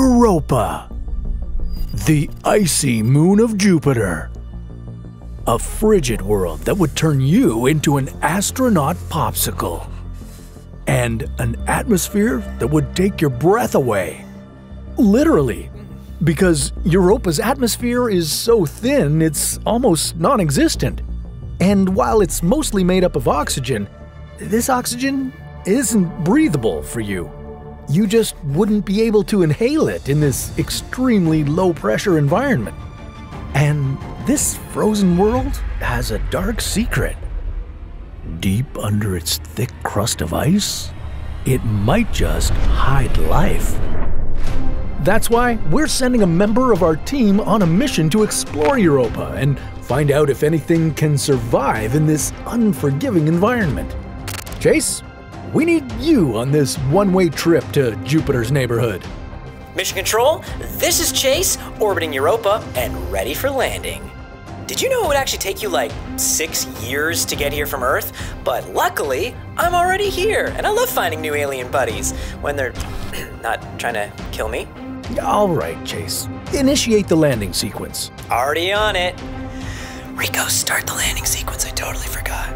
Europa, the icy moon of Jupiter. A frigid world that would turn you into an astronaut popsicle. And an atmosphere that would take your breath away. Literally, because Europa's atmosphere is so thin it's almost non-existent. And while it's mostly made up of oxygen, this oxygen isn't breathable for you. You just wouldn't be able to inhale it in this extremely low-pressure environment. And this frozen world has a dark secret. Deep under its thick crust of ice, it might just hide life. That's why we're sending a member of our team on a mission to explore Europa and find out if anything can survive in this unforgiving environment. Chase, we need you on this one-way trip to Jupiter's neighborhood. Mission Control, this is Chase, orbiting Europa and ready for landing. Did you know it would actually take you like 6 years to get here from Earth? But luckily, I'm already here, and I love finding new alien buddies when they're not trying to kill me. All right, Chase. Initiate the landing sequence. Already on it. Rico, start the landing sequence. I totally forgot.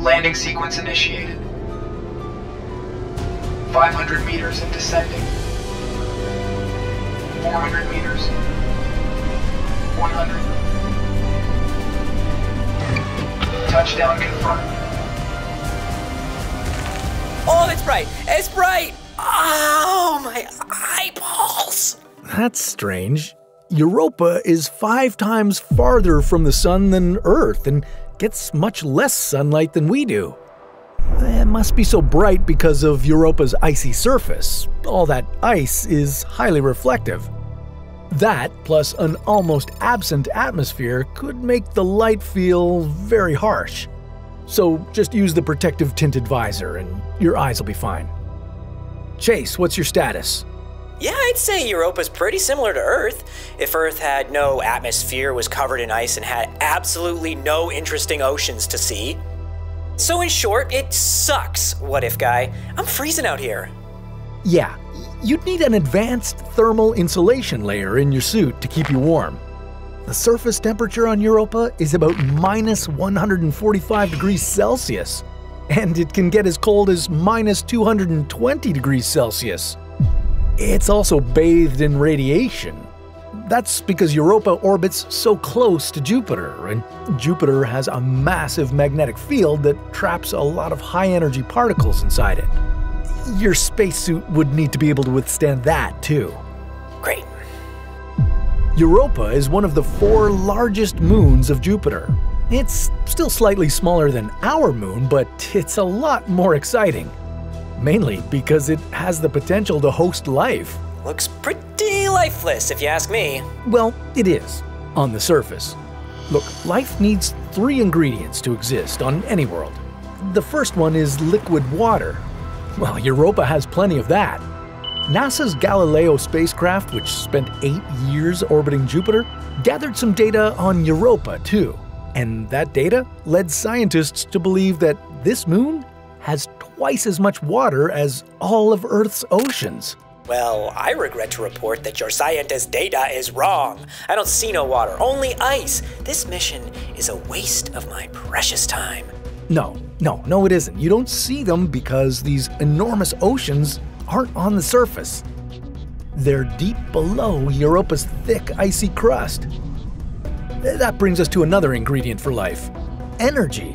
Landing sequence initiated. 500 meters and descending. 400 meters. 100. Touchdown confirmed. Oh, it's bright! It's bright! Oh, my eyeballs! That's strange. Europa is 5 times farther from the sun than Earth and gets much less sunlight than we do. It must be so bright because of Europa's icy surface. All that ice is highly reflective. That, plus an almost absent atmosphere, could make the light feel very harsh. So just use the protective tinted visor and your eyes will be fine. Chase, what's your status? Yeah, I'd say Europa's pretty similar to Earth. If Earth had no atmosphere, was covered in ice, and had absolutely no interesting oceans to see. So in short, it sucks, what if guy. I'm freezing out here. Yeah. You'd need an advanced thermal insulation layer in your suit to keep you warm. The surface temperature on Europa is about minus 145 degrees Celsius, and it can get as cold as minus 220 degrees Celsius. It's also bathed in radiation. That's because Europa orbits so close to Jupiter, and Jupiter has a massive magnetic field that traps a lot of high-energy particles inside it. Your spacesuit would need to be able to withstand that, too. Great. Europa is one of the 4 largest moons of Jupiter. It's still slightly smaller than our moon, but it's a lot more exciting. Mainly because it has the potential to host life. Looks pretty lifeless, if you ask me. Well, it is, on the surface. Look, life needs 3 ingredients to exist on any world. The first one is liquid water. Well, Europa has plenty of that. NASA's Galileo spacecraft, which spent 8 years orbiting Jupiter, gathered some data on Europa too. And that data led scientists to believe that this moon has twice as much water as all of Earth's oceans. Well, I regret to report that your scientist data is wrong. I don't see no water, only ice. This mission is a waste of my precious time. No, it isn't. You don't see them because these enormous oceans aren't on the surface. They're deep below Europa's thick, icy crust. That brings us to another ingredient for life: energy.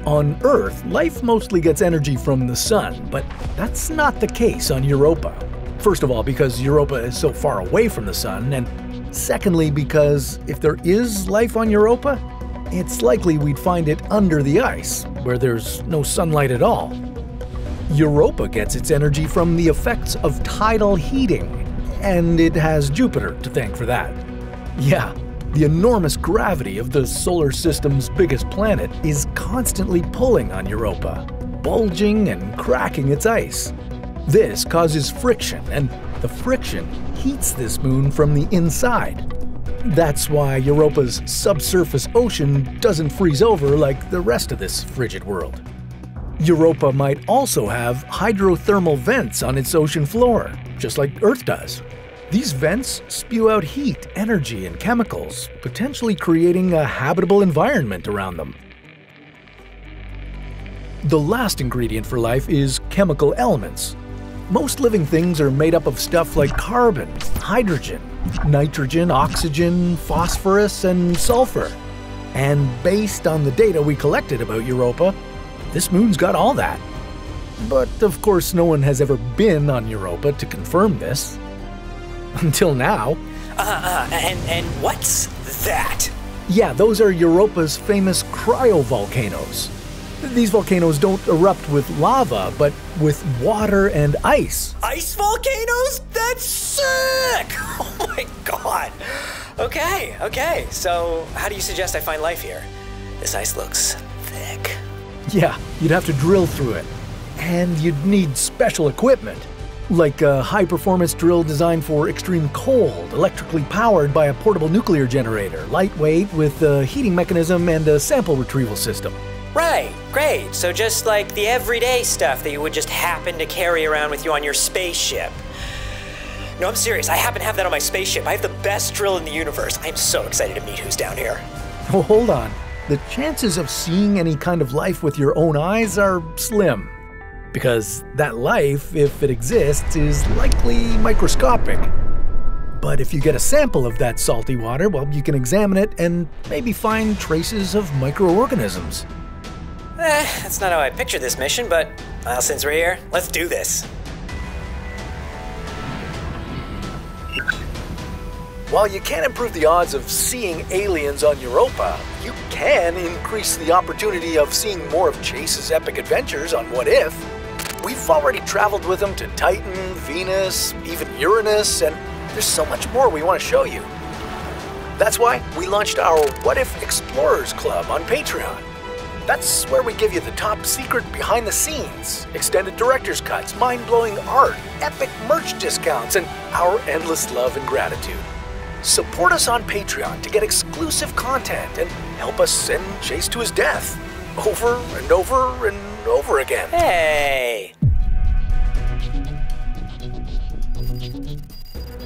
On Earth, life mostly gets energy from the sun, but that's not the case on Europa. First of all, because Europa is so far away from the sun, and secondly, because if there is life on Europa, it's likely we'd find it under the ice, where there's no sunlight at all. Europa gets its energy from the effects of tidal heating, and it has Jupiter to thank for that. Yeah, the enormous gravity of the solar system's biggest planet is constantly pulling on Europa, bulging and cracking its ice. This causes friction, and the friction heats this moon from the inside. That's why Europa's subsurface ocean doesn't freeze over like the rest of this frigid world. Europa might also have hydrothermal vents on its ocean floor, just like Earth does. These vents spew out heat, energy, and chemicals, potentially creating a habitable environment around them. The last ingredient for life is chemical elements. Most living things are made up of stuff like carbon, hydrogen, nitrogen, oxygen, phosphorus, and sulfur. And based on the data we collected about Europa, this moon's got all that. But of course, no one has ever been on Europa to confirm this. Until now. And what's that? Yeah, those are Europa's famous cryovolcanoes. These volcanoes don't erupt with lava, but with water and ice. Ice volcanoes? That's sick! Oh my god. Okay. So, how do you suggest I find life here? This ice looks thick. Yeah, you'd have to drill through it. And you'd need special equipment. Like a high-performance drill designed for extreme cold, electrically powered by a portable nuclear generator, lightweight with a heating mechanism and a sample retrieval system. Right, great. So just like the everyday stuff that you would just happen to carry around with you on your spaceship. No, I'm serious. I happen to have that on my spaceship. I have the best drill in the universe. I'm so excited to meet who's down here. Oh, hold on. The chances of seeing any kind of life with your own eyes are slim. Because that life, if it exists, is likely microscopic. But if you get a sample of that salty water, well, you can examine it and maybe find traces of microorganisms. That's not how I pictured this mission, but since we're here, let's do this. While you can't improve the odds of seeing aliens on Europa, you can increase the opportunity of seeing more of Chase's epic adventures on What If. We've already traveled with him to Titan, Venus, even Uranus, and there's so much more we want to show you. That's why we launched our What If Explorers Club on Patreon. That's where we give you the top secret behind the scenes, extended director's cuts, mind-blowing art, epic merch discounts, and our endless love and gratitude. Support us on Patreon to get exclusive content and help us send Chase to his death. Over and over and over again. Hey!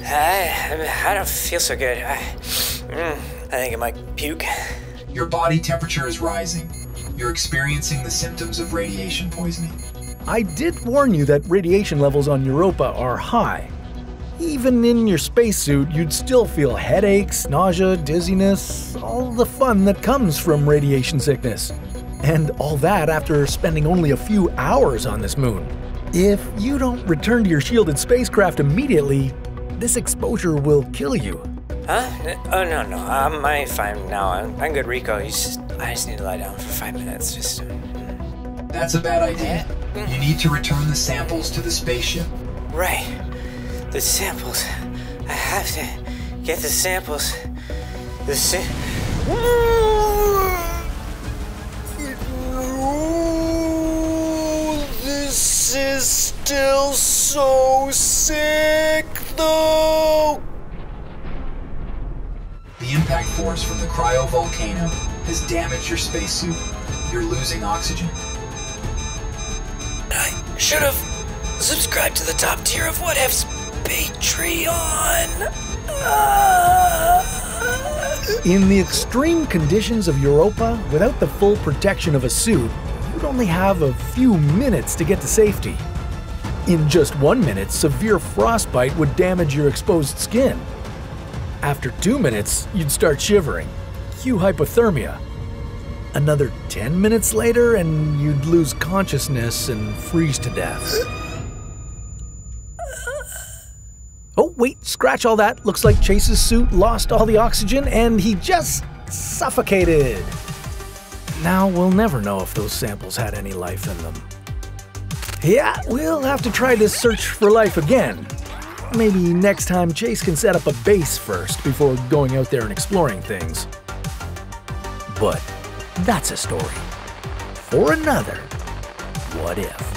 I don't feel so good. I think I might puke. Your body temperature is rising. You're experiencing the symptoms of radiation poisoning. I did warn you that radiation levels on Europa are high. Even in your spacesuit, you'd still feel headaches, nausea, dizziness, all the fun that comes from radiation sickness. And all that after spending only a few hours on this moon. If you don't return to your shielded spacecraft immediately, this exposure will kill you. Huh? Oh, no. I'm fine now. I'm good, Rico. I just need to lie down for 5 minutes. That's a bad idea. You need to return the samples to the spaceship. Right. The samples. I have to get the samples. This is still so sick, though. The impact force from the cryovolcano has damaged your spacesuit. You're losing oxygen. I should have subscribed to the top tier of What If's Patreon. In the extreme conditions of Europa, without the full protection of a suit, you'd only have a few minutes to get to safety. In just 1 minute, severe frostbite would damage your exposed skin. After 2 minutes, you'd start shivering. Cue hypothermia. Another 10 minutes later, and you'd lose consciousness and freeze to death. Oh, wait, scratch all that. Looks like Chase's suit lost all the oxygen and he just suffocated. Now we'll never know if those samples had any life in them. Yeah, we'll have to try this search for life again. Maybe next time Chase can set up a base first before going out there and exploring things. But that's a story for another What If.